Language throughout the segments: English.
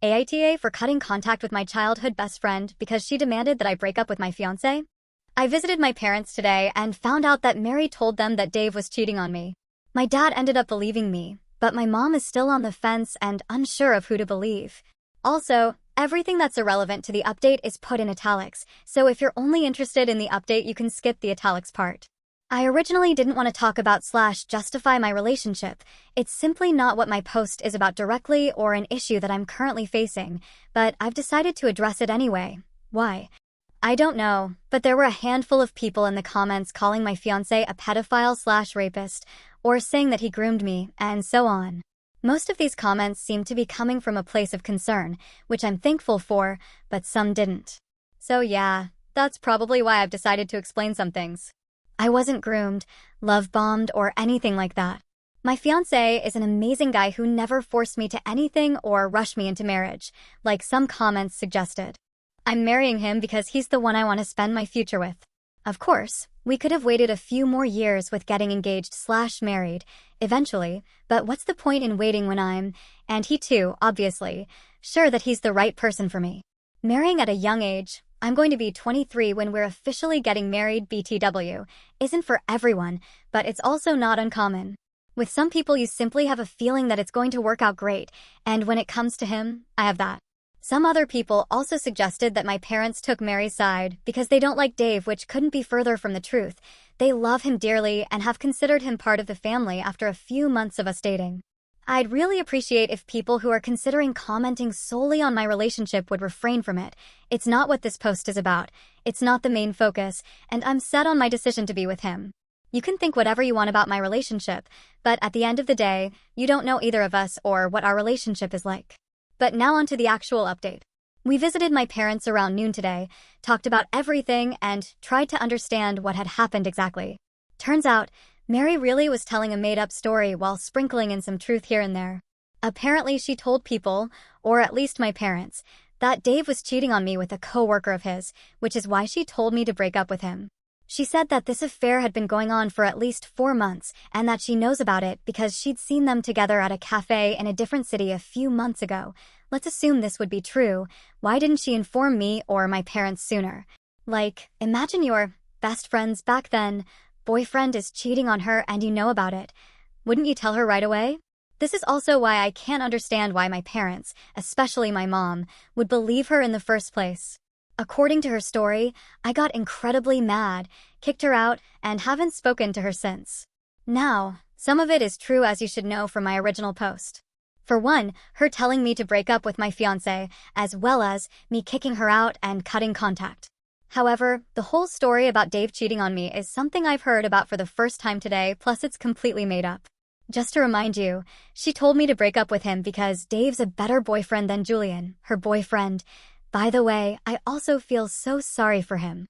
AITA for cutting contact with my childhood best friend because she demanded that I break up with my fiancé? I visited my parents today and found out that Mary told them that Dave was cheating on me. My dad ended up believing me, but my mom is still on the fence and unsure of who to believe. Also, everything that's irrelevant to the update is put in italics, so if you're only interested in the update, you can skip the italics part. I originally didn't want to talk about / justify my relationship. It's simply not what my post is about directly or an issue that I'm currently facing, but I've decided to address it anyway. Why? I don't know, but there were a handful of people in the comments calling my fiancé a pedophile / rapist, or saying that he groomed me, and so on. Most of these comments seem to be coming from a place of concern, which I'm thankful for, but some didn't. So yeah, that's probably why I've decided to explain some things. I wasn't groomed, love-bombed, or anything like that. My fiancé is an amazing guy who never forced me to anything or rushed me into marriage, like some comments suggested. I'm marrying him because he's the one I want to spend my future with. Of course, we could have waited a few more years with getting engaged / married, eventually, but what's the point in waiting when I'm, and he too, obviously, sure that he's the right person for me. Marrying at a young age, I'm going to be 23 when we're officially getting married BTW, isn't for everyone, but it's also not uncommon. With some people you simply have a feeling that it's going to work out great, and when it comes to him, I have that. Some other people also suggested that my parents took Mary's side because they don't like Dave, which couldn't be further from the truth. They love him dearly and have considered him part of the family after a few months of us dating. I'd really appreciate if people who are considering commenting solely on my relationship would refrain from it. It's not what this post is about. It's not the main focus, and I'm set on my decision to be with him. You can think whatever you want about my relationship, but at the end of the day, you don't know either of us or what our relationship is like. But now on to the actual update. We visited my parents around noon today, talked about everything, and tried to understand what had happened exactly. Turns out, Mary really was telling a made-up story while sprinkling in some truth here and there. Apparently she told people, or at least my parents, that Dave was cheating on me with a coworker of his, which is why she told me to break up with him. She said that this affair had been going on for at least 4 months and that she knows about it because she'd seen them together at a cafe in a different city a few months ago. Let's assume this would be true. Why didn't she inform me or my parents sooner? Like, imagine your best friends back then, boyfriend is cheating on her and you know about it. Wouldn't you tell her right away? This is also why I can't understand why my parents, especially my mom, would believe her in the first place. According to her story, I got incredibly mad, kicked her out, and haven't spoken to her since. Now, some of it is true, as you should know from my original post. For one, her telling me to break up with my fiancé, as well as me kicking her out and cutting contact. However, the whole story about Dave cheating on me is something I've heard about for the first time today, plus it's completely made up. Just to remind you, she told me to break up with him because Dave's a better boyfriend than Julian, her boyfriend. By the way, I also feel so sorry for him.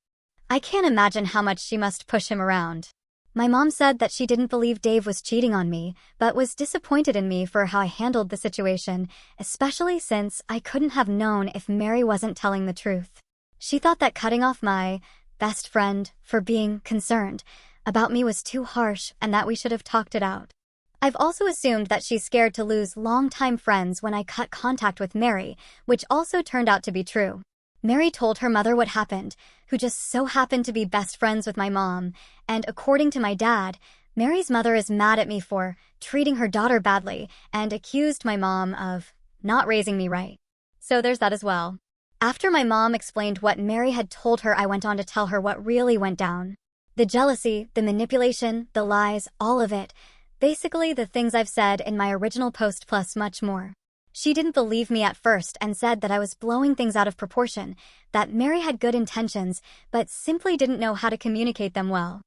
I can't imagine how much she must push him around. My mom said that she didn't believe Dave was cheating on me, but was disappointed in me for how I handled the situation, especially since I couldn't have known if Mary wasn't telling the truth. She thought that cutting off my best friend for being concerned about me was too harsh and that we should have talked it out. I've also assumed that she's scared to lose longtime friends when I cut contact with Mary, which also turned out to be true. Mary told her mother what happened, who just so happened to be best friends with my mom, and according to my dad, Mary's mother is mad at me for treating her daughter badly and accused my mom of not raising me right. So there's that as well. After my mom explained what Mary had told her, I went on to tell her what really went down. The jealousy, the manipulation, the lies, all of it. Basically the things I've said in my original post plus much more. She didn't believe me at first and said that I was blowing things out of proportion, that Mary had good intentions, but simply didn't know how to communicate them well.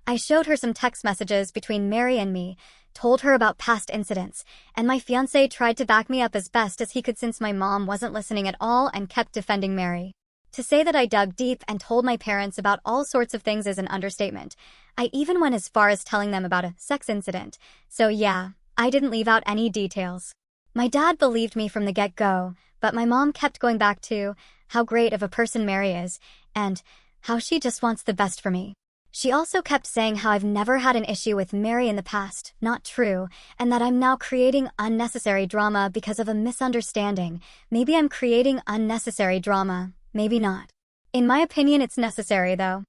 I showed her some text messages between Mary and me, told her about past incidents, and my fiancé tried to back me up as best as he could since my mom wasn't listening at all and kept defending Mary. To say that I dug deep and told my parents about all sorts of things is an understatement. I even went as far as telling them about a sex incident. So yeah, I didn't leave out any details. My dad believed me from the get-go, but my mom kept going back to how great of a person Mary is, and how she just wants the best for me. She also kept saying how I've never had an issue with Mary in the past, not true, and that I'm now creating unnecessary drama because of a misunderstanding. Maybe I'm creating unnecessary drama, maybe not. In my opinion, it's necessary though.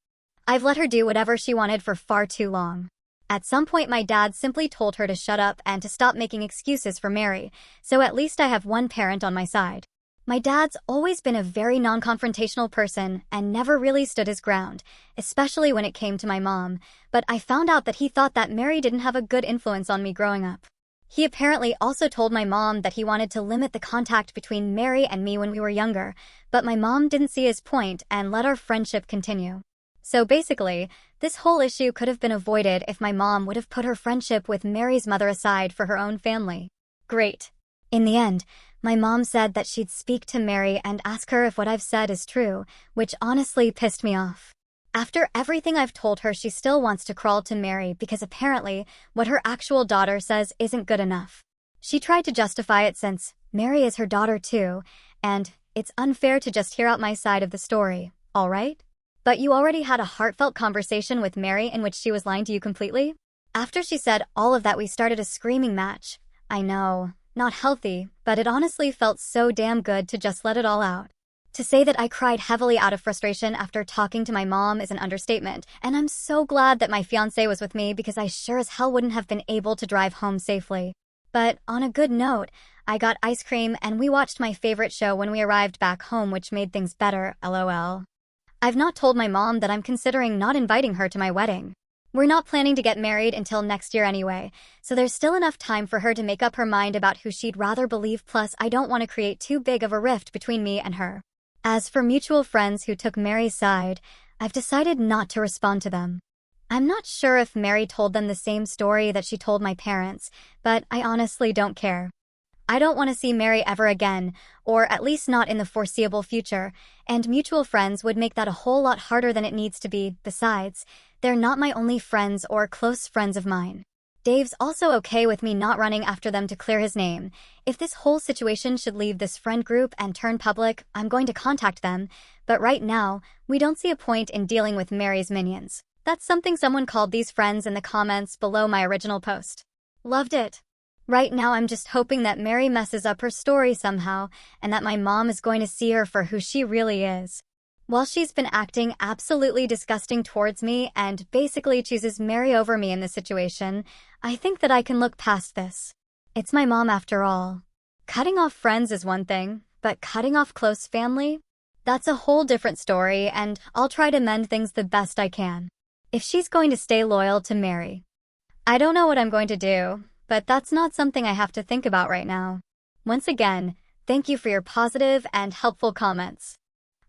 I've let her do whatever she wanted for far too long. At some point my dad simply told her to shut up and to stop making excuses for Mary, so at least I have one parent on my side. My dad's always been a very non-confrontational person and never really stood his ground, especially when it came to my mom, but I found out that he thought that Mary didn't have a good influence on me growing up. He apparently also told my mom that he wanted to limit the contact between Mary and me when we were younger, but my mom didn't see his point and let our friendship continue. So basically, this whole issue could have been avoided if my mom would have put her friendship with Mary's mother aside for her own family. Great. In the end, my mom said that she'd speak to Mary and ask her if what I've said is true, which honestly pissed me off. After everything I've told her, she still wants to crawl to Mary because apparently what her actual daughter says isn't good enough. She tried to justify it since Mary is her daughter too, and it's unfair to just hear out my side of the story, alright? But you already had a heartfelt conversation with Mary in which she was lying to you completely? After she said all of that, we started a screaming match. I know. Not healthy, but it honestly felt so damn good to just let it all out. To say that I cried heavily out of frustration after talking to my mom is an understatement, and I'm so glad that my fiancé was with me because I sure as hell wouldn't have been able to drive home safely. But on a good note, I got ice cream and we watched my favorite show when we arrived back home, which made things better, lol. I've not told my mom that I'm considering not inviting her to my wedding. We're not planning to get married until next year anyway, so there's still enough time for her to make up her mind about who she'd rather believe, plus I don't want to create too big of a rift between me and her. As for mutual friends who took Mary's side, I've decided not to respond to them. I'm not sure if Mary told them the same story that she told my parents, but I honestly don't care. I don't want to see Mary ever again, or at least not in the foreseeable future, and mutual friends would make that a whole lot harder than it needs to be. Besides, they're not my only friends or close friends of mine. Dave's also okay with me not running after them to clear his name. If this whole situation should leave this friend group and turn public, I'm going to contact them, but right now, we don't see a point in dealing with Mary's minions. That's something someone called these friends in the comments below my original post. Loved it. Right now I'm just hoping that Mary messes up her story somehow, and that my mom is going to see her for who she really is. While she's been acting absolutely disgusting towards me and basically chooses Mary over me in this situation, I think that I can look past this. It's my mom after all. Cutting off friends is one thing, but cutting off close family? That's a whole different story, and I'll try to mend things the best I can. If she's going to stay loyal to Mary. I don't know what I'm going to do, but that's not something I have to think about right now. Once again, thank you for your positive and helpful comments.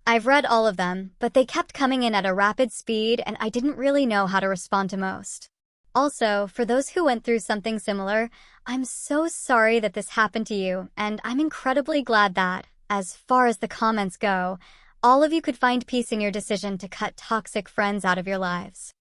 I've read all of them, but they kept coming in at a rapid speed and I didn't really know how to respond to most. Also, for those who went through something similar, I'm so sorry that this happened to you, and I'm incredibly glad that, as far as the comments go, all of you could find peace in your decision to cut toxic friends out of your lives.